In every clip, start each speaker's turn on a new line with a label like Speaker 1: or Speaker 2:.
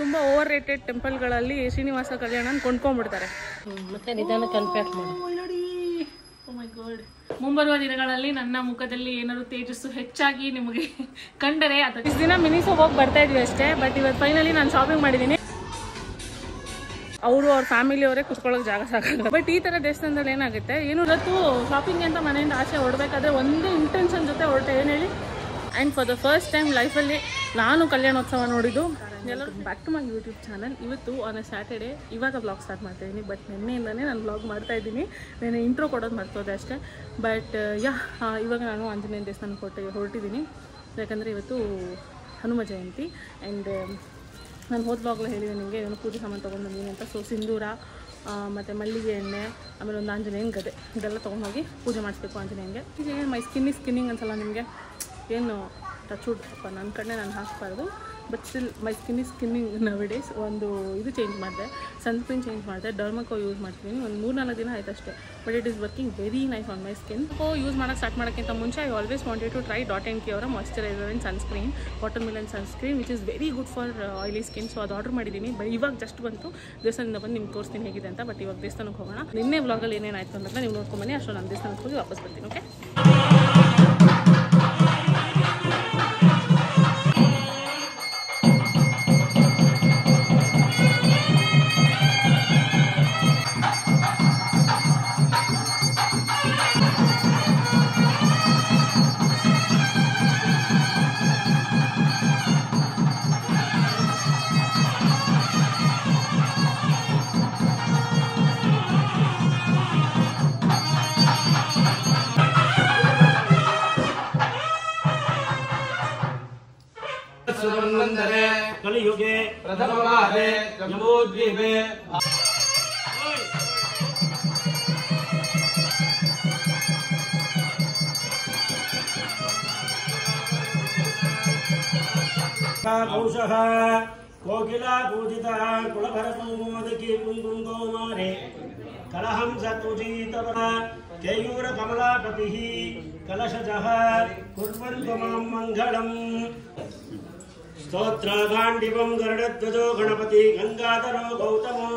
Speaker 1: ತುಂಬಾ over rated ಟೆಂಪಲ್ಗಳಲ್ಲಿ Srinivasa ಕಲ್ಯಾಣ ಕೊಂಡ್ಕೊಂಡ್ಬಿಡ್ತಾರೆ.
Speaker 2: ಮತ್ತೆ ನಿಧಾನಕ್ಕೆ ಅನ್ಪ್ಯಾಕ್ ಮಾಡಿ.
Speaker 1: ಮುಂಬರುವ ದಿನಗಳಲ್ಲಿ ನನ್ನ ಮುಖದಲ್ಲಿ ಏನಾದ್ರು ತೇಜಸ್ಸು ಹೆಚ್ಚಾಗಿ ನಿಮಗೆ ಕಂಡರೆ ಅಥವಾ ಇಷ್ಟು ದಿನ ಮಿನಿಸೋ ಹೋಗಿ ಬರ್ತಾ ಇದ್ವಿ ಅಷ್ಟೇ. ಬಟ್ ಇವತ್ತು ಫೈನಲಿ ನಾನು ಶಾಪಿಂಗ್ ಮಾಡಿದ್ದೀನಿ. ಅವರು ಅವ್ರ ಫ್ಯಾಮಿಲಿ ಅವರೇ ಕುತ್ಕೊಳ್ಳೋಕೆ ಜಾಗ ಸಾಕಾಗಲ್ಲ. ಬಟ್ ಈ ತರ ದೇವಸ್ಥಾನದಲ್ಲಿ ಏನಾಗುತ್ತೆ, ಏನು ಇವತ್ತು ಶಾಪಿಂಗ್ ಅಂತ ಮನೆಯಿಂದ ಆಚೆ ಹೊರಡ್ಬೇಕಾದ್ರೆ ಒಂದು ಇಂಟೆನ್ಷನ್ ಜೊತೆ ಹೊರಟೆ. ಏನು ಹೇಳಿ, and for the first time ಲೈಫಲ್ಲಿ ನಾನು ಕಲ್ಯಾಣೋತ್ಸವ ನೋಡಿದ್ದು. ಎಲ್ಲರೂ back to my YouTube channel. ಇವತ್ತು ಆನ್ ಅ ಸ್ಯಾಟರ್ಡೇ ಇವಾಗ ವ್ಲಾಗ್ ಸ್ಟಾರ್ಟ್ ಮಾಡ್ತಾ ಇದ್ದೀನಿ. ಬಟ್ ನಿನ್ನೆಯಿಂದನೇ ನಾನು ವ್ಲಾಗ್ ಮಾಡ್ತಾ ಇದ್ದೀನಿ. ನಾನು ಇಂಟ್ರೋ ಕೊಡೋದು ಮರ್ತೋದೆ ಅಷ್ಟೇ. ಬಟ್ ಇವಾಗ ನಾನು ಆಂಜನೇಯ ದೇವಸ್ಥಾನಕ್ಕೆ ಹೊರಟಿದ್ದೀನಿ. ಯಾಕಂದರೆ ಇವತ್ತು ಹನುಮ ಜಯಂತಿ. ಆ್ಯಂಡ್ ನಾನು ಹೋದ ವ್ಲಾಗ್ಲ ಹೇಳಿದೆ ನಿಮಗೆ ಏನು ಪೂಜೆ ಸಾಮಾನು ತೊಗೊಂಡು ಬಂದೀನಿ ಅಂತ. ಸೊ ಸಿಂಧೂರ ಮತ್ತು ಮಲ್ಲಿಗೆ ಎಣ್ಣೆ, ಆಮೇಲೆ ಒಂದು ಆಂಜನೇಯನ ಗದೆ, ಇದೆಲ್ಲ ತೊಗೊಂಡೋಗಿ ಪೂಜೆ ಮಾಡಿಸ್ಬೇಕು ಆಂಜನೇಯನಿಗೆ. ಈಗ ಏನು ಮೈ ಸ್ಕಿನ್ನಿಂಗ್ ಅನ್ಸಲ್ಲ ನಿಮಗೆ, ಏನು ಟಚ್ ಉಡ್ತಪ್ಪ ನನ್ನ ಕಡೆ ನಾನು ಹಾಕ್ಬಾರ್ದು. But still my skinning ನೌಡೇಸ್. ಒಂದು ಇದು ಚೇಂಜ್ ಮಾಡಿದೆ, ಸನ್ಸ್ಕ್ರೀನ್ ಚೇಂಜ್ ಮಾಡಿದೆ, ಡರ್ಮಕೋ ಯೂಸ್ ಮಾಡ್ತೀನಿ. ಒಂದು 3-4 ದಿನ ಆಯ್ತು ಅಷ್ಟೇ. But it is working very nice on my skin. Use ಮಾಡೋಕ್ಕೆ ಸ್ಟಾರ್ಟ್ ಮಾಡೋಕ್ಕಿಂತ ಮುಂಚೆ I always wanted to try .NK ಅವರ moisturiser and sunscreen, watermelon sunscreen, which is very good for oily skin. So ಅದು order ಮಾಡಿದ್ದೀನಿ. ಇವಾಗ just ಬಂತು. ದೇವಸ್ಥಾನದಿಂದ ಬಂದು ನಿಮ್ಗೆ ತೋರಿಸ್ತೀನಿ ಹೇಗಿದೆ ಅಂತ. ಬಟ್ ಇವಾಗ ದೇವಸ್ಥಾನಕ್ಕೆ ಹೋಗೋಣ. ನಿನ್ನೆ ವ್ಲಾಗಲ್ಲಿ ಏನೇನಾಯಿತು ಅಂತ ನೀವು ನೋಡ್ಕೊಂಬನ್ನಿ. ಅಷ್ಟು ನಾನು ದೇವಸ್ಥಾನಕ್ಕೆ ಹೋಗಿ ವಾಪಸ್ ಬರ್ತೀನಿ. ಓಕೆ,
Speaker 3: कलियुगे प्रथमवादे जम्बूद्वीपे कौशः कोकिला पूजिता कुलभरकुङ्कुमदकी कुङ्कुमकौमारे कलहंस तुजितवर केयूरकमलापतिः कलशजः कुर्वन्तु मां मङ्गलम् स्तोत्रगाण्डिवं गरुडध्वजो गणपति गंगाधरो गौतमो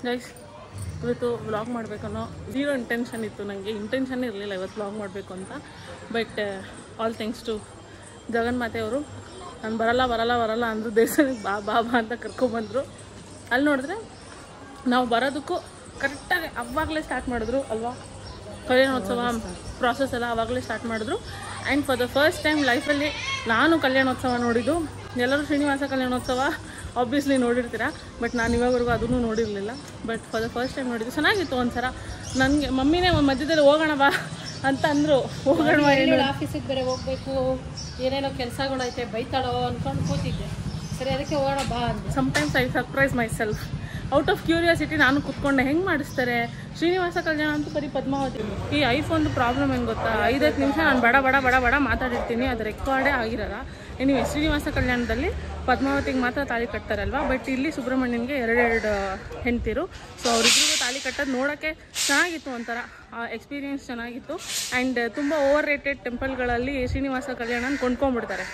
Speaker 3: ಗೈಸ್, ಇವತ್ತು ವ್ಲಾಗ್ ಮಾಡಬೇಕನ್ನೋ ಝೀರೋ ಇಂಟೆನ್ಷನ್ ಇತ್ತು. ನನಗೆ ಇಂಟೆನ್ಷನ್ ಇರಲಿಲ್ಲ ಇವತ್ತು ವ್ಲಾಗ್ ಮಾಡಬೇಕು ಅಂತ. ಬಟ್ ಆಲ್ ಥ್ಯಾಂಕ್ಸ್ ಟು ಜಗನ್ಮಾತೆ ಅವರು. ನಾನು ಬರಲ್ಲ ಅಂದರು. ದೇವಸ್ಥಾನಕ್ಕೆ ಬಾ ಅಂತ ಕರ್ಕೊಂಬಂದರು. ಅಲ್ಲಿ ನೋಡಿದ್ರೆ ನಾವು ಬರೋದಕ್ಕೂ ಕರೆಕ್ಟಾಗಿ ಅವಾಗಲೇ ಸ್ಟಾರ್ಟ್ ಮಾಡಿದ್ರು ಅಲ್ವಾ, ಕಲ್ಯಾಣೋತ್ಸವ ಪ್ರಾಸೆಸ್ ಎಲ್ಲ ಆವಾಗಲೇ ಸ್ಟಾರ್ಟ್ ಮಾಡಿದ್ರು. And for the first time ಲೈಫಲ್ಲಿ ನಾನು ಕಲ್ಯಾಣೋತ್ಸವ ನೋಡಿದ್ದು. ಎಲ್ಲರೂ ಶ್ರೀನಿವಾಸ ಕಲ್ಯಾಣೋತ್ಸವ ಆಬ್ವಿಯಸ್ಲಿ ನೋಡಿರ್ತೀರ, ಬಟ್ ನಾನು ಇವಾಗವರೆಗೂ ಅದನ್ನು ನೋಡಿರಲಿಲ್ಲ. But for the first time ನೋಡಿದ್ದು. ಚೆನ್ನಾಗಿತ್ತು ಒಂಥರ. ನನಗೆ ಮಮ್ಮಿನೇ ಮಧ್ಯದಲ್ಲಿ ಹೋಗೋಣ ಬಾ ಅಂತ ಅಂದರು. ಹೋಗೋಣ,
Speaker 2: ಆಫೀಸಿಗೆ ಬೇರೆ ಹೋಗಬೇಕು, ಏನೇನೋ ಕೆಲಸಗಳೈತೆ, ಬೈತಾಳೋ ಅಂದ್ಕೊಂಡು ಕೂತಿದ್ದೆ. ಸರಿ, ಅದಕ್ಕೆ ಹೋಗೋಣ ಬಾ ಅಂದೆ.
Speaker 1: Sometimes I surprise my self.
Speaker 3: Out of curiosity ನಾನು ಕೂತ್ಕೊಂಡೆ ಹೆಂಗೆ ಮಾಡಿಸ್ತಾರೆ. ಶ್ರೀನಿವಾಸ ಕಲ್ಯಾಣ ಅಂತೂ ಬರೀ ಪದ್ಮಾವತಿ. ಈ ಐಫೋನ್ದು ಪ್ರಾಬ್ಲಮ್ ಏನು ಗೊತ್ತಾ, 5-10 ನಿಮಿಷ ನಾನು ಬಡ ಮಾತಾಡಿರ್ತೀನಿ, ಅದು ರೆಕಾರ್ಡೇ ಆಗಿರಲ್ಲ. ಎನಿವೆ ಶ್ರೀನಿವಾಸ ಕಲ್ಯಾಣದಲ್ಲಿ ಪದ್ಮಾವತಿಗೆ ಮಾತ್ರ ತಾಳಿ ಕಟ್ತಾರಲ್ವ, ಬಟ್ ಇಲ್ಲಿ ಸುಬ್ರಹ್ಮಣ್ಯನ್ಗೆ 2 ಹೆಂಡ್ತಿರು. ಸೊ ಅವರಿಬ್ಬರಿಗೂ ತಾಳಿ ಕಟ್ಟೋದು ನೋಡೋಕ್ಕೆ ಚೆನ್ನಾಗಿತ್ತು, ಒಂಥರ ಎಕ್ಸ್ಪೀರಿಯೆನ್ಸ್ ಚೆನ್ನಾಗಿತ್ತು. ಆ್ಯಂಡ್ ತುಂಬ ಓವರ್ ರೇಟೆಡ್ ಟೆಂಪಲ್ಗಳಲ್ಲಿ ಶ್ರೀನಿವಾಸ ಕಲ್ಯಾಣನ ಕೊಂಡ್ಕೊಂಡ್ಬಿಡ್ತಾರೆ.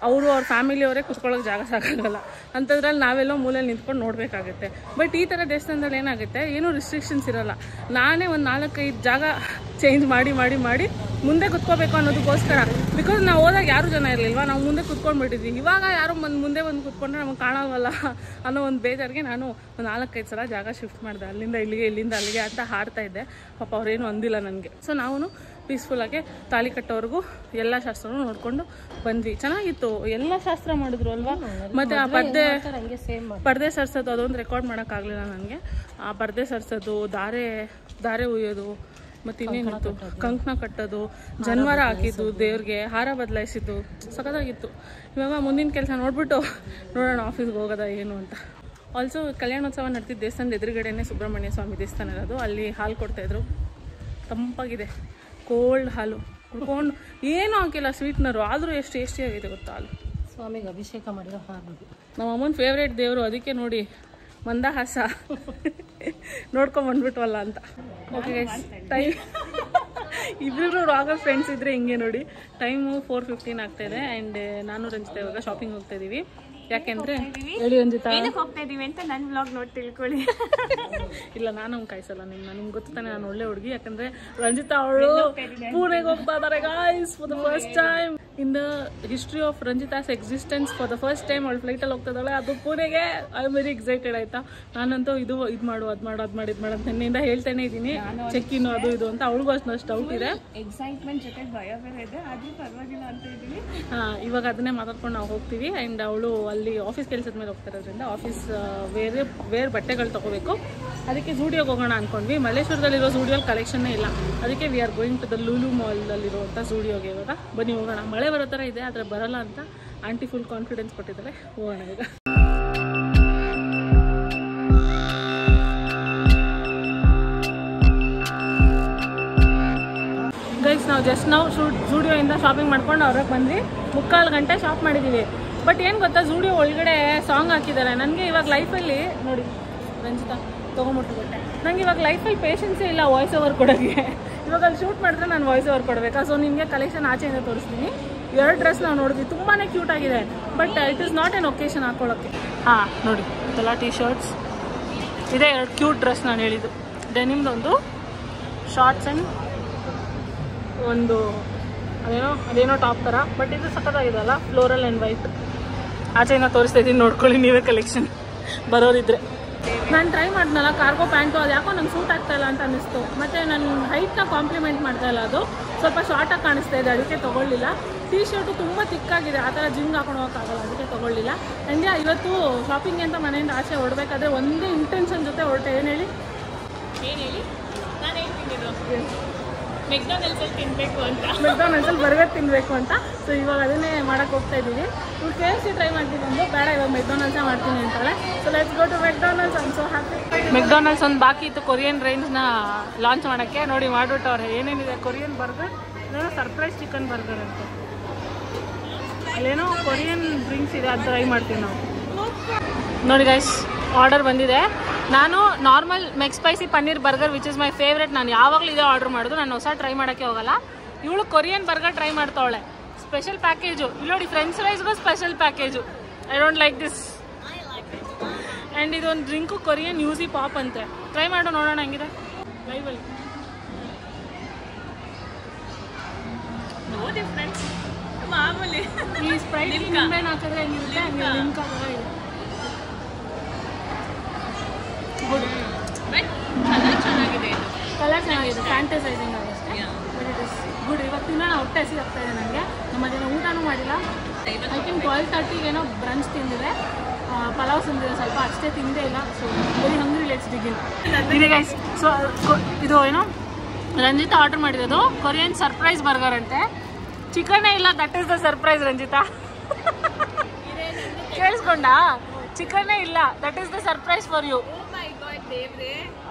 Speaker 3: ಅವರು ಅವ್ರ ಫ್ಯಾಮಿಲಿಯವರೇ ಕುತ್ಕೊಳ್ಳೋಕೆ ಜಾಗ ಸಾಕಾಗಲ್ಲ, ಅಂಥದ್ರಲ್ಲಿ ನಾವೆಲ್ಲೋ ಮೂಲೆಯಲ್ಲಿ ನಿಂತ್ಕೊಂಡು ನೋಡಬೇಕಾಗುತ್ತೆ. ಬಟ್ ಈ ಥರ ದೇವಸ್ಥಾನದಲ್ಲಿ ಏನಾಗುತ್ತೆ, ಏನೂ ರಿಸ್ಟ್ರಿಕ್ಷನ್ಸ್ ಇರೋಲ್ಲ. ನಾನೇ ಒಂದು 4-5 ಜಾಗ ಚೇಂಜ್ ಮಾಡಿ ಮುಂದೆ ಕುತ್ಕೋಬೇಕು ಅನ್ನೋದಕ್ಕೋಸ್ಕರ, ಬಿಕಾಸ್ ನಾವು ಹೋದಾಗ ಯಾರೂ ಜನ ಇರಲಿಲ್ವಾ, ನಾವು ಮುಂದೆ ಕುತ್ಕೊಂಡ್ಬಿಟ್ಟಿದ್ವಿ. ಇವಾಗ ಯಾರು ಮುಂದೆ ಬಂದು ಕುತ್ಕೊಂಡ್ರೆ ನಮಗೆ ಕಾಣಲ್ವಲ್ಲ ಅನ್ನೋ ಒಂದು ಬೇಜಾರಿಗೆ ನಾನು ಒಂದು 4-5 ಸಲ ಜಾಗ ಶಿಫ್ಟ್ ಮಾಡಿದೆ, ಅಲ್ಲಿಂದ ಅಲ್ಲಿಗೆ ಅಂತ ಹಾಡ್ತಾ ಇದ್ದೆ. ಪಾಪ ಅವ್ರೇನು ಅಂದಿಲ್ಲ ನನಗೆ. ಸೊ ನಾವು ಪೀಸ್ಫುಲ್ಲಾಗಿ ತಾಳಿ ಕಟ್ಟೋರ್ಗೂ ಎಲ್ಲ ಶಾಸ್ತ್ರನೂ ನೋಡ್ಕೊಂಡು ಬಂದ್ವಿ. ಚೆನ್ನಾಗಿತ್ತು, ಎಲ್ಲ ಶಾಸ್ತ್ರ ಮಾಡಿದ್ರು ಅಲ್ವಾ. ಮತ್ತು ಆ ಪರ್ದೆ ಸರ್ಸೋದು ಅದೊಂದು ರೆಕಾರ್ಡ್ ಮಾಡೋಕ್ಕಾಗಲಿಲ್ಲ ನನಗೆ. ಆ ಪರ್ದೆ ಸರ್ಸೋದು, ದಾರೆ ಉಯ್ಯೋದು, ಮತ್ತು ಇನ್ನೇನಿತ್ತು, ಕಂಕಣ ಕಟ್ಟೋದು, ಜನ್ವಾರ ಹಾಕಿದ್ದು, ದೇವ್ರಿಗೆ ಹಾರ ಬದಲಾಯಿಸಿದ್ದು, ಸಖತ್ತಾಗಿತ್ತು. ಇವಾಗ ಮುಂದಿನ ಕೆಲಸ ನೋಡ್ಬಿಟ್ಟು ನೋಡೋಣ ಆಫೀಸ್ಗೆ ಹೋಗೋದ ಏನು ಅಂತ. ಆಲ್ಸೋ ಕಲ್ಯಾಣೋತ್ಸವ ನಡೆದಿದ್ದ ದೇವಸ್ಥಾನದ ಎದುರುಗಡೆನೇ ಸುಬ್ರಹ್ಮಣ್ಯ ಸ್ವಾಮಿ ದೇವಸ್ಥಾನ ಇರೋದು. ಅಲ್ಲಿ ಹಾಲು ಕೊಡ್ತಾಯಿದ್ರು, ತಂಪಾಗಿದೆ, ಕೋಲ್ಡ್ ಹಾಲು ಕುಡ್ಕೊಂಡು ಏನೂ ಹಾಕಿಲ್ಲ ಸ್ವೀಟ್ನರು, ಆದರೂ ಎಷ್ಟು ಟೇಸ್ಟಿಯಾಗಿದೆ ಗೊತ್ತಾ ಹಾಲು.
Speaker 2: ಸ್ವಾಮಿಗೆ ಅಭಿಷೇಕ ಮಾಡಿರೋ ಹಾಲು
Speaker 3: ನಮ್ಮ ಅಮ್ಮನ ಫೇವ್ರೇಟ್ ದೇವರು, ಅದಕ್ಕೆ ನೋಡಿ ಮಂದಹಾಸ ನೋಡ್ಕೊಂಬಂದ್ಬಿಟ್ವಲ್ಲ ಅಂತ. ಓಕೆ ಗೈಸ್, ಟೈಮ್ ಇಬ್ಬರು ರಾಗಲ್ ಫ್ರೆಂಡ್ಸ್ ಇದ್ದರೆ ಹಿಂಗೆ ನೋಡಿ. ಟೈಮು 4:15 ಆಗ್ತಾಯಿದೆ. ಆ್ಯಂಡ್ ನಾನು ರಂಜಿತಾ ಇವಾಗ ಶಾಪಿಂಗ್ ಹೋಗ್ತಾ ಇದ್ದೀವಿ. ಯಾಕೆಂದರೆ ಹೇಳಿ ರಂಜಿತಾ,
Speaker 1: ಹೋಗ್ತಾ ಇದೀವಿ ಅಂತ ನನ್ನ ವ್ಲಾಗ್ ನೋಡಿ ತಿಳ್ಕೊಳ್ಳಿ.
Speaker 3: ಇಲ್ಲ, ನಾನು ಕಾಯಿಸಲ್ಲ ನಿಮ್ಗೆ ಗೊತ್ತು ತಾನೆ, ನಾನು ಒಳ್ಳೆ ಹುಡುಗಿ. ಯಾಕಂದರೆ ರಂಜಿತಾ ಅವಳು ಪುಣೆಗೆ ಹೋಗ್ತಾ ಇದ್ದಾರೆ guys, for the first time in the history of Ranjita's existence. For the first time ಅವಳು ಫ್ಲೈಟಲ್ಲಿ ಹೋಗ್ತಾ ಇದ್ದಾಳೆ, ಅದು ಪುಣೆಗೆ. ಐ ಆಮ್ ವೆರಿ ಎಕ್ಸೈಟೆಡ್ ಆಯಿತಾ. ನಾನಂತೂ ಇದು ಮಾಡು ಅದು ಮಾಡು ಅಂತ ನಿನ್ನೆಯಿಂದ ಹೇಳ್ತಾನೆ ಇದ್ದೀನಿ, ಚೆಕ್ ಇನ್ನು ಅದು ಇದು ಅಂತ. ಅವಳಿಗೂ ಅಷ್ಟು ಡೌಟ್ ಇದೆ,
Speaker 1: ಎಕ್ಸೈಟ್ಮೆಂಟ್ ಜೊತೆ ಭಯ ಬೇರೆ ಇದೆ, ಆದರೂ ಪರವಾಗಿಲ್ಲ ಅಂತ ಇದ್ದೀನಿ.
Speaker 3: ಇವಾಗ ಅದನ್ನೇ ಮಾತಾಡ್ಕೊಂಡು ನಾವು ಹೋಗ್ತೀವಿ. ಆ್ಯಂಡ್ ಅವಳು ಅಲ್ಲಿ ಆಫೀಸ್ ಕೆಲಸದ ಮೇಲೆ ಹೋಗ್ತಿರೋದ್ರಿಂದ ಆಫೀಸ್ ವೇರ್ ಬಟ್ಟೆಗಳು ತೊಗೋಬೇಕು. ಅದಕ್ಕೆ ಝೂಡಿಯೋಗೆ ಹೋಗೋಣ ಅಂದ್ಕೊಂಡ್ವಿ. ಮಲ್ಲೇಶ್ವರದಲ್ಲಿರೋ ಝೂಡಿಯೋಲ್ಲಿ ಕಲೆಕ್ಷನ್ನೇ ಇಲ್ಲ, ಅದಕ್ಕೆ we are going to the Lulu ಮಾಲಲ್ಲಿರುವಂಥ ಝೂಡಿಯೋಗೆ. ಇವಾಗ ಬನ್ನಿ ಹೋಗೋಣ. ಮಳೆ ಬರೋ ಥರ ಇದೆ, ಆದರೆ ಬರಲ್ಲ ಅಂತ ಆಂಟಿ ಫುಲ್ ಕಾನ್ಫಿಡೆನ್ಸ್ ಕೊಟ್ಟಿದ್ದಾರೆ. ಹೋಗೋಣ ಈಗ. ಗೈಸ್, ನಾವು ಜಸ್ಟ್ ನಾವು ಝೂಡಿಯೋಯಿಂದ ಶಾಪಿಂಗ್ ಮಾಡ್ಕೊಂಡು ಅವ್ರಿಗೆ ಬಂದ್ವಿ. 3/4 ಗಂಟೆ ಶಾಪ್ ಮಾಡಿದ್ದೀವಿ. ಬಟ್ ಏನು ಗೊತ್ತಾ, ಝೂಡಿಯೋ ಒಳಗಡೆ ಸಾಂಗ್ ಹಾಕಿದ್ದಾರೆ. ನನಗೆ ಇವಾಗ ಲೈಫಲ್ಲಿ ನೋಡಿ ರಂಜಿತಾ ತೊಗೊಂಬಿಟ್ಬಿಟ್ಟೆ. ನನಗೆ ಇವಾಗ ಲೈಫಲ್ಲಿ ಪೇಷನ್ಸೇ ಇಲ್ಲ ವಾಯ್ಸ್ ಓವರ್ ಕೊಡೋಕ್ಕೆ. ಇವಾಗ ಅಲ್ಲಿ ಶೂಟ್ ಮಾಡಿದ್ರೆ ನಾನು ವಾಯ್ಸ್ ಓವರ್ ಕೊಡಬೇಕಾ? ಸೊ ನಿಮಗೆ ಕಲೆಕ್ಷನ್ ಆಚೆಯಿಂದ ತೋರಿಸ್ತೀನಿ. 2 ಡ್ರೆಸ್ ನಾವು ನೋಡಿದ್ವಿ, ತುಂಬಾ ಕ್ಯೂಟ್ ಆಗಿದೆ. But it is not an occasion ಹಾಕೊಳ್ಳೋಕ್ಕೆ. ಹಾಂ ನೋಡಿ, ಎಲ್ಲ ಟೀ ಶರ್ಟ್ಸ್ ಇದೆ. 2 ಕ್ಯೂಟ್ ಡ್ರೆಸ್ ನಾನು ಹೇಳಿದ್ದು. ಡೆನಿಮ್ದೊಂದು ಶಾರ್ಟ್ಸ್ ಆ್ಯಂಡ್ ಒಂದು ಅದೇನೋ ಟಾಪ್ ಥರ. ಬಟ್ ಇದು ಸಖತ್ತಾಗಿದೆಯಲ್ಲ, ಫ್ಲೋರಲ್ ಆ್ಯಂಡ್ ವೈಟ್. ಆಚೆಯಿಂದ ತೋರಿಸ್ತಾ ಇದ್ದೀನಿ, ನೋಡ್ಕೊಳ್ಳಿ ನೀವೇ ಕಲೆಕ್ಷನ್ ಬರೋರಿದ್ರೆ. ನಾನು ಟ್ರೈ ಮಾಡಿದ್ನಲ್ಲ ಕಾರ್ಗೋ ಪ್ಯಾಂಟು, ಅದು ಯಾಕೋ ನಂಗೆ ಸೂಟ್ ಆಗ್ತಾಯಿಲ್ಲ ಅಂತ ಅನ್ನಿಸ್ತು. ಮತ್ತು ನನ್ನ ಹೈಟ್ನ ಕಾಂಪ್ಲಿಮೆಂಟ್ ಮಾಡ್ತಾಯಿಲ್ಲ, ಅದು ಸ್ವಲ್ಪ ಶಾರ್ಟಾಗಿ ಕಾಣಿಸ್ತಾ ಇದೆ, ಅದಕ್ಕೆ ತೊಗೊಳ್ಳಿಲ್ಲ. ಟೀ ಶರ್ಟು ತುಂಬ ತಿಕ್ಕಾಗಿದೆ, ಆ ಥರ ಜಿಂಗ್ ಹಾಕೊಂಡು ಹೋಗೋಕ್ಕಾಗಲ್ಲ, ಅದಕ್ಕೆ ತೊಗೊಳ್ಳಿಲ್ಲ. ಆ್ಯಂಡ್ ಇವತ್ತು ಶಾಪಿಂಗ್ ಅಂತ ಮನೆಯಿಂದ ಆಚೆ ಹೊರಡ್ಬೇಕಾದ್ರೆ ಒಂದೇ ಇಂಟೆನ್ಷನ್ ಜೊತೆ ಹೊರಟೆ. ಏನು ಹೇಳಿ ನಾನು ಹೇಳ್ತೀನಿ, ಮೆಕ್ಡೊನಾಲ್ಡ್ಸಲ್ಲಿ ತಿನ್ನಬೇಕು ಅಂತ, ಮೆಕ್ಡೊನಾಲ್ಡ್ಸಲ್ಲಿ ಬರ್ಗರ್ ತಿನ್ನಬೇಕು ಅಂತ. ಸೊ ಇವಾಗ ಅದನ್ನೇ ಮಾಡೋಕ್ಕೆ ಹೋಗ್ತಾ ಇದ್ದೀವಿ. ಇವ್ರು KFC ಟ್ರೈ ಮಾಡ್ತೀನಿ ಅಂದು, ಬೇಡ ಇವಾಗ ಮೆಕ್ಡೊನಾಲ್ಡ್ಸೇ ಮಾಡ್ತೀನಿ ಅಂತಾಳೆ. So let's go to McDonald's. I am so happy. McDonald's ಒಂದು ಬಾಕಿ ಇತ್ತು ಕೊರಿಯನ್ ರೇಂಜ್ನ ಲಾಂಚ್ ಮಾಡೋಕ್ಕೆ. ನೋಡಿ ಮಾಡಿಬಿಟ್ಟವ್ರೆ. ಏನೇನಿದೆ, ಕೊರಿಯನ್ ಬರ್ಗರ್, ಇದೇನೋ ಸರ್ಪ್ರೈಸ್ ಚಿಕನ್ ಬರ್ಗರ್ ಅಂತ, ಅಲ್ಲೇನೋ ಕೊರಿಯನ್ ಡ್ರಿಂಕ್ಸ್ ಇದೆ, ಅದು ಟ್ರೈ ಮಾಡ್ತೀವಿ ನಾವು. ನೋಡಿ ಗೈಸ್, ಆರ್ಡರ್ ಬಂದಿದೆ. ನಾನು normal McSpicy paneer burger which is my favourite. ನಾನು ಯಾವಾಗಲೂ ಇದೇ ಆರ್ಡರ್ ಮಾಡೋದು, ನಾನು ಹೊಸ ಟ್ರೈ ಮಾಡೋಕ್ಕೆ ಹೋಗಲ್ಲ. ಇವಳು ಕೊರಿಯನ್ ಬರ್ಗರ್ ಟ್ರೈ ಮಾಡ್ತಾವಳೆ. ಸ್ಪೆಷಲ್ ಪ್ಯಾಕೇಜು ಇಲ್ಲಿ ನೋಡಿ, ಫ್ರೆಂಚ್ ಫ್ರೈಸ್ಗೂ special package. I don't like this. And ಇದೊಂದು ಡ್ರಿಂಕು ಕೊರಿಯನ್ ಯೂಸಿ ಪಾಪ್ ಅಂತೆ. ಟ್ರೈ ಮಾಡು ನೋಡೋಣ ಹೆಂಗಿದೆ ಲೈವಲ್ಲಿ.
Speaker 1: ನೋ ಡಿಫ್ರೆನ್ಸ್, ಮಾಮೂಲಿ.
Speaker 3: ಈ ಸ್ಪ್ರೈಟ್ ನಿಂಬೆಹಣ್ಣು ಹಾಕಿದ್ರೆ ಹೆಂಗಿರುತ್ತೆ ಹಂಗೆ ಲಿಮ್ಕಾ ಥರ ಇದೆ. ಗುಡ್,
Speaker 1: ಬಟ್ ಕಲರ್ ಚೆನ್ನಾಗಿದೆ. ಇದು
Speaker 3: ಕಲರ್ ಚೆನ್ನಾಗಿದೆ, ಫ್ಯಾಂಟಸೈಸಿಂಗ್ ಆಗುತ್ತೆ. But it is good. ಇವತ್ತಿನ ಹೊಟ್ಟೆ ಹಸಿ ಆಗ್ತಾ ಇದೆ ನನಗೆ. ನಮ್ಮ ಮಧ್ಯಾಹ್ನ ಊಟನೂ ಮಾಡಿಲ್ಲ. ಐ ಥಿಂಕ್ 12:30 ಏನೋ ಬ್ರಂಚ್ ತಿಂದಿದೆ, ಪಲಾವ್ ತಿಂದಿದೆ ಸ್ವಲ್ಪ, ಅಷ್ಟೇ ತಿಂದೇ ಇಲ್ಲ. So very hungry, let's begin. ಇದೆ ಗೈಸ್. ಸೊ ಇದು ಏನೋ ರಂಜಿತಾ ಆರ್ಡರ್ ಮಾಡಿರೋದು ಕೊರಿಯನ್ ಸರ್ಪ್ರೈಸ್ ಬರ್ಗರ್ ಅಂತೆ. ಚಿಕನ್ನೇ ಇಲ್ಲ, that is the surprise. Ranjita ಕೇಳಿಸ್ಕೊಂಡಾ? ಚಿಕನ್ನೇ ಇಲ್ಲ, that is the surprise for you.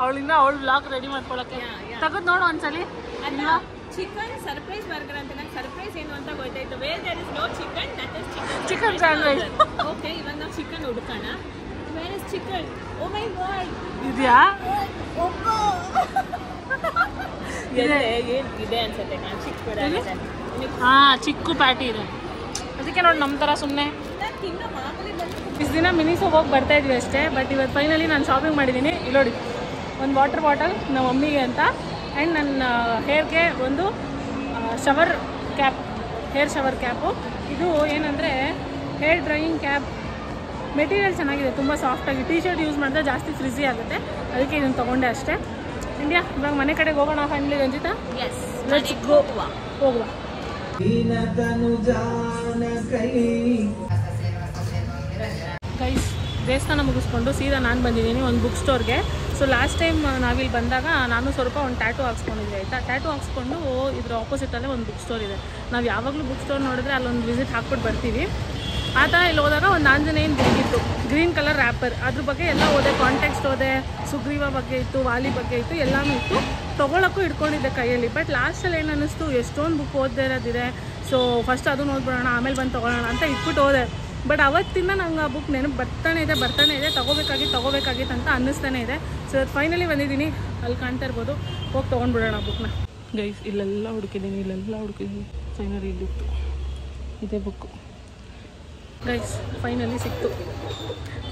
Speaker 1: ಅವಳಿಂದ ಅವಳು ಬ್ಲಾಗ್ ರೆಡಿ ಮಾಡ್ಕೊಳಕ್ಕೆ ತೆಗೆದು ನೋಡು ಒಂದ್ಸಲಿ.
Speaker 3: ಚಿಕನ್ ಸರ್ಪ್ರೈಸ್ ಬರ್ಗರ್ ಅಂತ. ನಂಗೆ ಸರ್ಪ್ರೈಸ್ ಏನು ಅಂತ ಗೊತ್ತಾಯ್ತು. Where there is no chicken, that is
Speaker 1: chicken sandwich.
Speaker 3: Okay, ಇವಾಗ ನಾವು ಚಿಕನ್ ಹುಡುಕೋಣ. Where is chicken? Oh my god,
Speaker 1: ಇದೆಯಾ?
Speaker 3: ಇದೆ ಅನ್ಸುತ್ತೆ. ನಾನು ಚಿಕ್ಕ
Speaker 1: ಚಿಕ್ಕ ಪ್ಯಾಟಿ ಇದೆ. ಅದಕ್ಕೆ ನೋಡಿ ನಮ್ಮ ಥರ ಸುಮ್ಮನೆ
Speaker 3: ತಿನ್ನೋ ಮಾಮೂಲಿ ಬಂದು
Speaker 1: ಇಷ್ಟು ದಿನ ಮಿನಿಸೋಗೆ ಹೋಗಿ ಬರ್ತಾ ಇದ್ವಿ ಅಷ್ಟೇ. ಬಟ್ ಇವತ್ತು ಫೈನಲಿ ನಾನು ಶಾಪಿಂಗ್ ಮಾಡಿದ್ದೀನಿ. ಇಲ್ಲಿ ನೋಡಿ, ಒಂದು ವಾಟರ್ ಬಾಟಲ್ ನಮ್ಮ ಮಮ್ಮಿಗೆ ಅಂತ, ಆ್ಯಂಡ್ ನನ್ನ ಹೇರ್ಗೆ ಒಂದು shower cap, hair shower cap. ಇದು ಏನಂದರೆ ಹೇರ್ ಡ್ರೈಯಿಂಗ್ ಕ್ಯಾಪ್. ಮೆಟೀರಿಯಲ್ ಚೆನ್ನಾಗಿದೆ, ತುಂಬ ಸಾಫ್ಟಾಗಿ. ಟೀ ಶರ್ಟ್ ಯೂಸ್ ಮಾಡಿದ್ರೆ ಜಾಸ್ತಿ ಫ್ರಿಝಿ ಆಗುತ್ತೆ, ಅದಕ್ಕೆ ಇದನ್ನು ತೊಗೊಂಡೆ ಅಷ್ಟೇ. ಇಂಡಿಯಾ, ಇವಾಗ ಮನೆ ಕಡೆಗೆ ಹೋಗೋಣ ಫ್ಯಾಮಿಲಿ ರಂಜಿತಾ.
Speaker 3: ಎಸ್,
Speaker 1: ಹೋಗುವ. ಗೈಸ್, ದೇವಸ್ಥಾನ ಮುಗಿಸ್ಕೊಂಡು ಸೀದಾ ನಾನು ಬಂದಿದ್ದೀನಿ ಒಂದು ಬುಕ್ ಸ್ಟೋರ್ಗೆ. ಸೊ ಲಾಸ್ಟ್ ಟೈಮ್ ನಾವಿಲ್ಲಿ ಬಂದಾಗ ನಾನು ಸ್ವಲ್ಪ ಒಂದು ಟ್ಯಾಟೂ ಹಾಕ್ಸ್ಕೊಂಡಿದ್ದೆ ಆಯಿತಾ. ಟ್ಯಾಟೂ ಹಾಕ್ಸ್ಕೊಂಡು ಇದ್ರ ಆಪೋಸಿಟಲ್ಲೇ ಒಂದು ಬುಕ್ ಸ್ಟೋರ್ ಇದೆ. ನಾವು ಯಾವಾಗಲೂ ಬುಕ್ ಸ್ಟೋರ್ ನೋಡಿದ್ರೆ ಅಲ್ಲೊಂದು ವಿಸಿಟ್ ಹಾಕ್ಬಿಟ್ಟು ಬರ್ತೀವಿ. ಆ ಥರ ಇಲ್ಲಿ ಹೋದಾಗ ಒಂದು ಆಂಜನೇಯನ ಬೇಕಿತ್ತು, ಗ್ರೀನ್ ಕಲರ್ ರ್ಯಾಪರ್. ಅದ್ರ ಬಗ್ಗೆ ಎಲ್ಲ ಓದೆ, ಕಾಂಟೆಕ್ಸ್ಟ್ ಓದೆ, ಸುಗ್ರೀವ ಬಗ್ಗೆ ಇತ್ತು, ವಾಲಿ ಬಗ್ಗೆ ಇತ್ತು, ಎಲ್ಲನೂ ಇತ್ತು. ತೊಗೊಳಕ್ಕೂ ಇಟ್ಕೊಂಡಿದ್ದೆ ಕೈಯಲ್ಲಿ. ಬಟ್ ಲಾಸ್ಟಲ್ಲಿ ಏನು ಅನ್ನಿಸ್ತು, ಎಷ್ಟೊಂದು ಬುಕ್ ಓದದೇ ಇರೋದಿದೆ. ಸೊ ಫಸ್ಟ್ ಅದನ್ನು ಓದ್ಬಿಡೋಣ, ಆಮೇಲೆ ಬಂದು ತೊಗೊಳ್ಳೋಣ ಅಂತ ಇಟ್ಬಿಟ್ಟು ಹೋದೆ. ಬಟ್ ಅವತ್ತಿಂದ ನಂಗೆ ಆ ಬುಕ್ ನೆನಪು ಬರ್ತಾನೆ ಇದೆ, ತೊಗೋಬೇಕಾಗಿತ್ತು ಅಂತ ಅನ್ನಿಸ್ತಾನೆ ಇದೆ. ಸೊ ಫೈನಲಿ ಬಂದಿದ್ದೀನಿ. ಅಲ್ಲಿ ಕಾಣ್ತಾ ಇರ್ಬೋದು. ಹೋಗಿ ತೊಗೊಂಡ್ಬಿಡೋಣ ಬುಕ್ನ. ಗೈಸ್, ಇಲ್ಲೆಲ್ಲ ಹುಡುಕಿದ್ದೀನಿ. ಫೈನಲಿ ಇಲ್ಲಿತ್ತು ಇದೇ ಬುಕ್ಕು. ಗೈಸ್, ಫೈನಲಿ ಸಿಕ್ತು.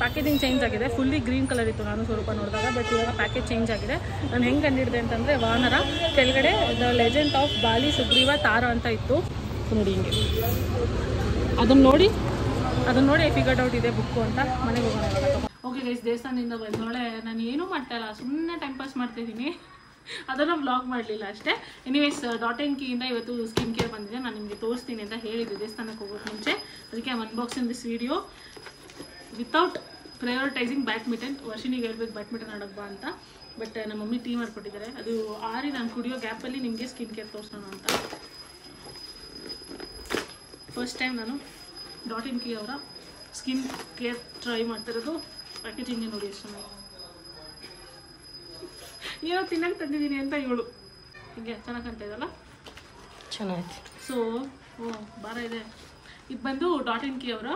Speaker 1: ಪ್ಯಾಕೇಜಿಂಗ್ ಚೇಂಜ್ ಆಗಿದೆ. ಫುಲ್ಲಿ ಗ್ರೀನ್ ಕಲರ್ ಇತ್ತು ನಾನು ಸ್ವಲ್ಪ ನೋಡಿದಾಗ. ಬಟ್ ಇವಾಗ ಪ್ಯಾಕೇಜ್ ಚೇಂಜ್ ಆಗಿದೆ. ನಾನು ಹೆಂಗೆ ಕಂಡಿಡಿದೆ ಅಂತಂದರೆ, ವಾನರ ಕೆಳಗಡೆ ದ ಲೆಜೆಂಡ್ ಆಫ್ ಬಾಲಿ, ಸುಗ್ರೀವ, ತಾರ ಅಂತ ಇತ್ತು ನೋಡಿ. ಹಿಂಗೆ ಅದನ್ನು ನೋಡಿ ಐ ಫಿಗರ್ಡ್ ಔಟ್ ಇದೆ ಬುಕ್ಕು ಅಂತ. ಮನೆಗೆ ಹೋಗೋಣ. ಓಕೆ ಗೈಸ್, ದೇವಸ್ಥಾನದಿಂದ ಬಂದೋಳೆ. ನಾನು ಏನೂ ಮಾಡ್ತಾಯಿಲ್ಲ, ಸುಮ್ಮನೆ ಟೈಮ್ ಪಾಸ್ ಮಾಡ್ತಾಯಿದ್ದೀನಿ. ಅದನ್ನು ವ್ಲಾಗ್ ಮಾಡಲಿಲ್ಲ ಅಷ್ಟೇ. ಎನಿವೇಸ್, .keyಯಿಂದ ಇವತ್ತು ಸ್ಕಿನ್ ಕೇರ್ ಬಂದಿದೆ. ನಾನು ನಿಮಗೆ ತೋರಿಸ್ತೀನಿ ಅಂತ ಹೇಳಿದ್ದೆ ದೇವಸ್ಥಾನಕ್ಕೆ ಹೋಗೋಕ್ಕೆ ಮುಂಚೆ. ಅದಕ್ಕೆ I unboxing this video without prioritising badminton. ವರ್ಷಿನಿಗೆ ಹೇಳ್ಬೇಕು ಬ್ಯಾಡ್ಮಿಂಟನ್ ಆಡೋಕ್ಕೆ ಬಾ ಅಂತ. ಬಟ್ ನಮ್ಮ ಮಮ್ಮಿ ಟೀ ಮಾಡಿಕೊಟ್ಟಿದ್ದಾರೆ. ಅದು ಆರಿ ನಾನು ಕುಡಿಯೋ ಗ್ಯಾಪಲ್ಲಿ ನಿಮಗೆ ಸ್ಕಿನ್ ಕೇರ್ ತೋರಿಸೋಣ ಅಂತ. ಫಸ್ಟ್ ಟೈಮ್ ನಾನು .key ಅವರ ಸ್ಕಿನ್ ಕೇರ್ ಟ್ರೈ ಮಾಡ್ತಿರೋದು. ಪ್ಯಾಕೇಜಿಂಗ್ ನೋಡಿ ಎಷ್ಟು ಏನೋ ತಿನ್ನಕ್ಕೆ ತಂದಿದ್ದೀನಿ ಅಂತ ಇವಳು. ಹೀಗೆ ಚೆನ್ನಾಗಿ ಕಾಣ್ತಾ ಇದಲ್ಲ,
Speaker 2: ಚೆನ್ನಾಗಿದೆ.
Speaker 1: ಸೊ ಭಾರ ಇದೆ. ಇದು ಬಂದು .key ಅವರ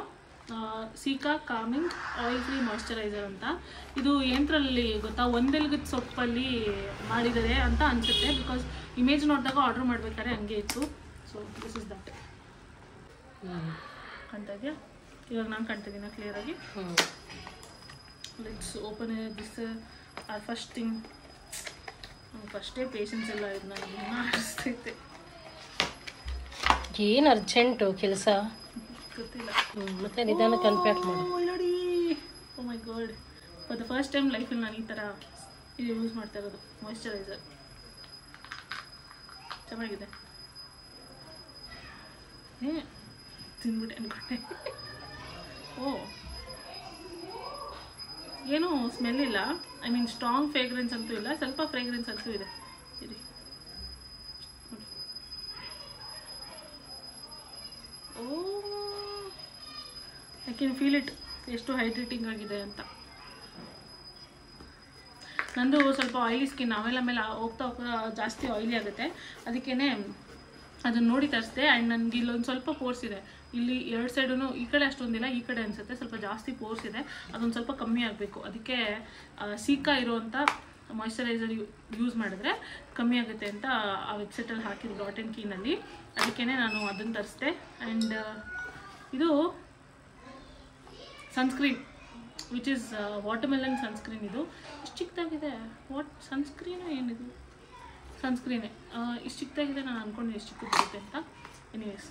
Speaker 1: ಸೀಕಾ ಕಾಮಿಂಗ್ ಆಯಿಲ್ ಫ್ರೀ ಮಾಯ್ಶ್ಚರೈಸರ್ ಅಂತ. ಇದು ಯಂತ್ರದಲ್ಲಿ ಗೊತ್ತಾ, ಒಂದೆಲ್ಗದ ಸೊಪ್ಪಲ್ಲಿ ಮಾಡಿದ್ದಾರೆ ಅಂತ ಅನಿಸುತ್ತೆ. ಬಿಕಾಸ್ ಇಮೇಜ್ ನೋಡಿದಾಗ ಆರ್ಡ್ರ್ ಮಾಡ್ಬೇಕಾದ್ರೆ ಹಂಗೆ ಇತ್ತು. So this is that. ಕಾಣ್ತಾ ಇದೆಯಾ? ಇವಾಗ ನಾನು ಕಾಣ್ತಿದ್ದೀನಿ ಕ್ಲಿಯರಾಗಿ. Let's open this or first thing. ಫಸ್ಟೇ ಪೇಷನ್ಸ್ ಎಲ್ಲ ಇದನ್ನ ಅನಿಸ್ತೈತೆ.
Speaker 2: ಏನು ಅರ್ಜೆಂಟು ಕೆಲಸ
Speaker 1: ಗೊತ್ತಿಲ್ಲ.
Speaker 2: ಮತ್ತೆ ನಿಧಾನಕ್ಕೆ ಅನ್ಪ್ಯಾಕ್ ಮಾಡಿ
Speaker 1: ನೋಡಿ. Oh my god, for the first time ಲೈಫಲ್ಲಿ ನಾನು ಈ ಥರ ಇದು ಯೂಸ್ ಮಾಡ್ತಾ ಇರೋದು ಮಾಯ್ಶ್ಚರೈಸರ್. ಚೆನ್ನಾಗಿದೆ. ತಿಂದ್ಬಿಟ್ಟೆ ಅನ್ಕೊಂಡೆ. ಓ, ಏನೂ ಸ್ಮೆಲ್ ಇಲ್ಲ. ಐ ಮೀನ್ ಸ್ಟ್ರಾಂಗ್ ಫ್ರೇಗ್ರೆನ್ಸ್ ಅಂತೂ ಇಲ್ಲ, ಸ್ವಲ್ಪ ಫ್ರೇಗ್ರೆನ್ಸ್ ಅಂತೂ ಇದೆ. ಇರಿ, ಓ, ಐ ಕ್ಯಾನ್ ಫೀಲ್ ಇಟ್, ಎಷ್ಟು ಹೈಡ್ರೇಟಿಂಗ್ ಆಗಿದೆ ಅಂತ. ನಂದು ಸ್ವಲ್ಪ ಆಯಿಲಿ ಸ್ಕಿನ್, ಆಮೇಲೆ ಹೋಗ್ತಾ ಜಾಸ್ತಿ ಆಯಿಲಿ ಆಗುತ್ತೆ. ಅದಕ್ಕೇ ಅದನ್ನು ನೋಡಿ ತರಿಸಿದೆ. ಆ್ಯಂಡ್ ನನಗೆ ಇಲ್ಲೊಂದು ಸ್ವಲ್ಪ ಪೋರ್ಸ್ ಇದೆ. ಇಲ್ಲಿ ಎರಡು ಸೈಡೂ, ಈ ಕಡೆ ಅಷ್ಟೊಂದಿಲ್ಲ, ಈ ಕಡೆ ಅನಿಸುತ್ತೆ ಸ್ವಲ್ಪ ಜಾಸ್ತಿ ಪೋರ್ಸ್ ಇದೆ. ಅದೊಂದು ಸ್ವಲ್ಪ ಕಮ್ಮಿ ಆಗಬೇಕು. ಅದಕ್ಕೆ ಸೀಕಾ ಇರೋವಂಥ ಮಾಯ್ಶ್ಚರೈಸರ್ ಯೂಸ್ ಮಾಡಿದ್ರೆ ಕಮ್ಮಿ ಆಗುತ್ತೆ ಅಂತ ಆ ವೆಬ್ಸೈಟಲ್ಲಿ ಹಾಕಿದ್ದು .keyನಲ್ಲಿ. ಅದಕ್ಕೇ ನಾನು ಅದನ್ನು ತರಿಸಿದೆ. ಆ್ಯಂಡ್ ಇದು sunscreen, which is watermelon sunscreen. ಇದು ಇಷ್ಟು ಚಿಕ್ಕದಾಗಿದೆ. ವಾಟ್ ಸನ್ಸ್ಕ್ರೀನು ಏನಿದು? ಸನ್ಸ್ಕ್ರೀನೇ ಇಷ್ಟು ಚಿಕ್ಕದಾಗಿದೆ. ನಾನು ಅಂದ್ಕೊಂಡು ಎಷ್ಟು ಚಿಕ್ಕದಿರುತ್ತೆ ಅಂತ. ಎನಿವೇಸ್,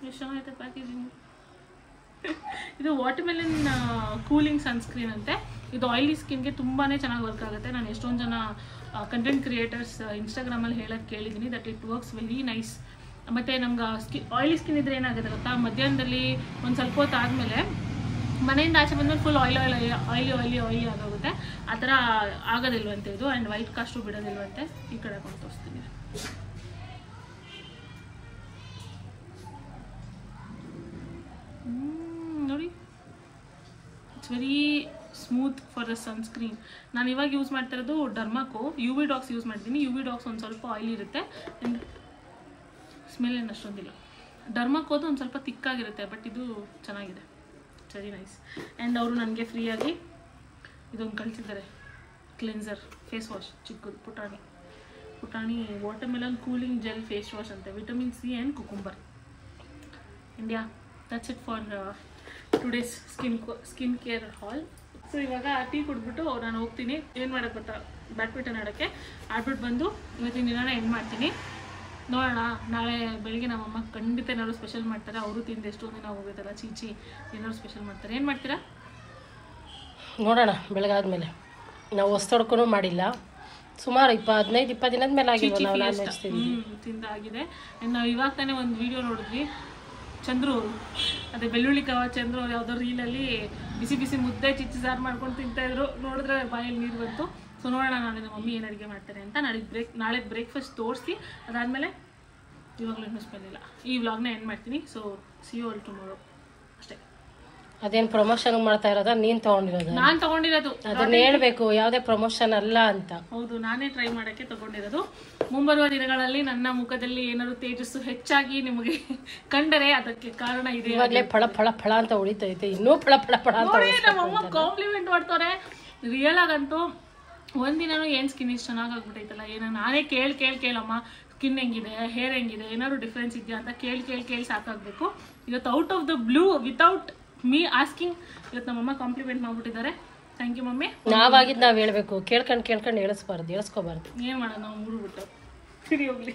Speaker 1: ಎಷ್ಟು ಚೆನ್ನಾಗೈತೆ ಪ್ಯಾಕೇಜಿಂಗ್. ಇದು ವಾಟರ್ಮೆಲನ್ ಕೂಲಿಂಗ್ ಸನ್ಸ್ಕ್ರೀನ್ ಅಂತೆ. ಇದು ಆಯಿಲಿ ಸ್ಕಿನ್ಗೆ ತುಂಬಾ ಚೆನ್ನಾಗಿ ವರ್ಕ್ ಆಗುತ್ತೆ. ನಾನು ಎಷ್ಟೊಂದು ಜನ ಕಂಟೆಂಟ್ ಕ್ರಿಯೇಟರ್ಸ್ ಇನ್ಸ್ಟಾಗ್ರಾಮಲ್ಲಿ ಹೇಳೋಕ್ಕೆ ಕೇಳಿದ್ದೀನಿ that it works very nice. ಮತ್ತು ನಮ್ಗೆ ಆಯಿಲಿ ಸ್ಕಿನ್ ಇದ್ರೆ ಏನಾಗುತ್ತೆ ಗೊತ್ತಾ, ಮಧ್ಯಾಹ್ನದಲ್ಲಿ ಒಂದು ಸ್ವಲ್ಪ ಹೊತ್ತು ಆದಮೇಲೆ ಮನೆಯಿಂದ ಆಚೆ ಬಂದ್ಮೇಲೆ ಫುಲ್ ಆಯಿಲಿ ಆಗೋಗುತ್ತೆ. ಆ ಥರ ಆಗೋದಿಲ್ವಂತೆ ಇದು. ಆ್ಯಂಡ್ ವೈಟ್ ಕಾಸ್ಟು ಬಿಡೋದಿಲ್ವಂತೆ. ಈ ಕಡೆ ಕೊಂಡು ತೋರಿಸ್ತೀನಿ ನೋಡಿ.
Speaker 3: It's very smooth for the sunscreen. ನಾನು ಇವಾಗ ಯೂಸ್ ಮಾಡ್ತಾ ಇರೋದು ಡರ್ಮಾಕೋ UV ಡಾಕ್ಸ್ ಯೂಸ್ ಮಾಡ್ತೀನಿ. UV ಡಾಕ್ಸ್ ಒಂದು ಸ್ವಲ್ಪ ಆಯಿಲ್ ಇರುತ್ತೆ ಆ್ಯಂಡ್ ಸ್ಮೆಲ್ ಏನು ಅಷ್ಟೊಂದಿಲ್ಲ. ಡರ್ಮಾಕೋದು ಒಂದು ಸ್ವಲ್ಪ ತಿಕ್ಕಾಗಿರುತ್ತೆ, ಬಟ್ ಇದು ಚೆನ್ನಾಗಿದೆ, ವೆರಿ ನೈಸ್. ಆ್ಯಂಡ್ ಅವರು ನನಗೆ ಫ್ರೀಯಾಗಿ ಇದೊಂದು ಕಳಿಸಿದ್ದಾರೆ, ಕ್ಲೆನ್ಸರ್ ಫೇಸ್ ವಾಶ್, ಚಿಕ್ಕದು ಪುಟಾಣಿ watermelon cooling gel face wash ಅಂತೆ, vitamin C and cucumber. India that's it for today's skin care haul. So ಇವಾಗ ಟೀ ಕುಡಿದ್ಬಿಟ್ಟು ನಾನು ಹೋಗ್ತೀನಿ. ಏನು ಮಾಡೋಕ್ಕೆ ಗೊತ್ತಾ, ಬ್ಯಾಡ್ಮಿಂಟನ್ ಆಡೋಕ್ಕೆ. ಆಡ್ಬಿಟ್ಟು ಬಂದು ಇವತ್ತಿನ ದಿನಾನ ಎಂಡ್ ಮಾಡ್ತೀನಿ. ನೋಡೋಣ, ನಾಳೆ ಬೆಳಿಗ್ಗೆ ನಮ್ಮಮ್ಮ ಖಂಡಿತ ಏನಾದ್ರು ಸ್ಪೆಷಲ್ ಮಾಡ್ತಾರೆ. ಅವರು ತಿಂದು ಎಷ್ಟೊಂದು ದಿನ ಹೋಗುತ್ತಲ್ಲ, ಚೀಚಿ ಏನಾದ್ರು ಸ್ಪೆಷಲ್ ಮಾಡ್ತಾರೆ. ಏನು ಮಾಡ್ತೀರಾ
Speaker 2: ನೋಡೋಣ. ಬೆಳಗಾದ್ಮೇಲೆ ನಾವು ಹೊಸ್ತೊಡ್ಕೊಂಡು ಮಾಡಿಲ್ಲ, ಸುಮಾರು 15-20 ದಿನದ ಮೇಲೆ ಆಗಿಲ್ಲ ನಾವು ನಾನ್ ವೆಜ್
Speaker 3: ತಿಂದಾಗಿದೆ. ಆ್ಯಂಡ್ ನಾವು ಇವಾಗ ತಾನೇ ಒಂದು ವಿಡಿಯೋ ನೋಡಿದ್ವಿ, ಚಂದ್ರು ಅವರು, ಅದೇ ಬೆಳ್ಳುಳ್ಳಿ ಕವ ಚಂದ್ರು ಅವ್ರು ಯಾವುದೋ ರೀಲಲ್ಲಿ ಬಿಸಿ ಬಿಸಿ ಮುದ್ದೆ ಚಿಚ್ಚಿ ಸಾರು ಮಾಡ್ಕೊಂಡು ತಿಂತಾಯಿದ್ರು. ನೋಡಿದ್ರೆ ಬಾಯಲ್ಲಿ ನೀರು ಬಂತು. ಸೊ ನೋಡೋಣ ನಾಳೆ ನಮ್ಮ ಮಮ್ಮಿ ಏನು ಅಡುಗೆ ಮಾಡ್ತಾರೆ ಅಂತ. ನಾಳೆ ಬ್ರೇಕ್ಫಾಸ್ಟ್ ತೋರಿಸಿ ಅದಾದಮೇಲೆ ಇವಾಗಲೂ ಇನ್ನೂ ಸ್ಮೆಲ್ ಇಲ್ಲ. ಈ ವ್ಲಾಗ್ನ ಎಂಡ್ ಮಾಡ್ತೀನಿ. So see you all tomorrow ಅಷ್ಟೇ.
Speaker 2: ಅದೇನು ಪ್ರಮೋಷನ್ ಮಾಡ್ತಾ ಇರೋದ, ನೀನು ತೊಗೊಂಡಿರೋದು?
Speaker 3: ನಾನು ತೊಗೊಂಡಿರೋದು,
Speaker 2: ಅದನ್ನ ಹೇಳ್ಬೇಕು, ಯಾವುದೇ ಪ್ರಮೋಷನ್ ಅಲ್ಲ ಅಂತ.
Speaker 3: ಹೌದು, ನಾನೇ ಟ್ರೈ ಮಾಡೋಕ್ಕೆ ತೊಗೊಂಡಿರೋದು. ಮುಂಬರುವ ದಿನಗಳಲ್ಲಿ ನನ್ನ ಮುಖದಲ್ಲಿ ಏನಾದ್ರು ತೇಜಸ್ಸು ಹೆಚ್ಚಾಗಿ ನಿಮಗೆ ಕಂಡರೆ ಅದಕ್ಕೆ ಕಾರಣ ಇದೆ.
Speaker 2: ಇವಾಗಲೇ ಫಳ ಫಳ ಫಳ ಅಂತ ಉಳಿತೈತೆ, ಇನ್ನೂ ಫಳ ಫಳ ಫಳ ಅಂತ.
Speaker 3: ನಮ್ಮಮ್ಮ ಕಾಂಪ್ಲಿಮೆಂಟ್ ಮಾಡ್ತಾರೆ. ರಿಯಲ್ ಆಗಂತೂ ಒಂದಿನೂ ಏನು ಸ್ಕಿನ್ ಇಷ್ಟು ಚೆನ್ನಾಗಾಗ್ಬಿಟ್ಟೈತಲ್ಲ, ಏನೋ ನಾನೇ ಕೇಳಮ್ಮ ಸ್ಕಿನ್ ಹೆಂಗಿದೆ, ಹೇರ್ ಹೆಂಗಿದೆ, ಏನಾದ್ರು ಡಿಫ್ರೆನ್ಸ್ ಇದೆಯಾ ಅಂತ ಕೇಳಿ ಸಾಕಾಗಬೇಕು. ಇವತ್ತು out of the blue without me asking ಇವತ್ತು ನಮ್ಮಮ್ಮ ಕಾಂಪ್ಲಿಮೆಂಟ್ ಮಾಡ್ಬಿಟ್ಟಿದ್ದಾರೆ. Thank you mummy.
Speaker 2: ನಾವಾಗಿದ್ದು ನಾವು ಹೇಳ್ಬೇಕು, ಕೇಳ್ಕೊಂಡು ಹೇಳಿಸ್ಕೋಬಾರ್ದು.
Speaker 3: ಏನು ಮಾಡೋಣ, ನಾವು ಮೂರು ಬಿಟ್ಟು ಸರಿ ಹೋಗ್ಲಿ.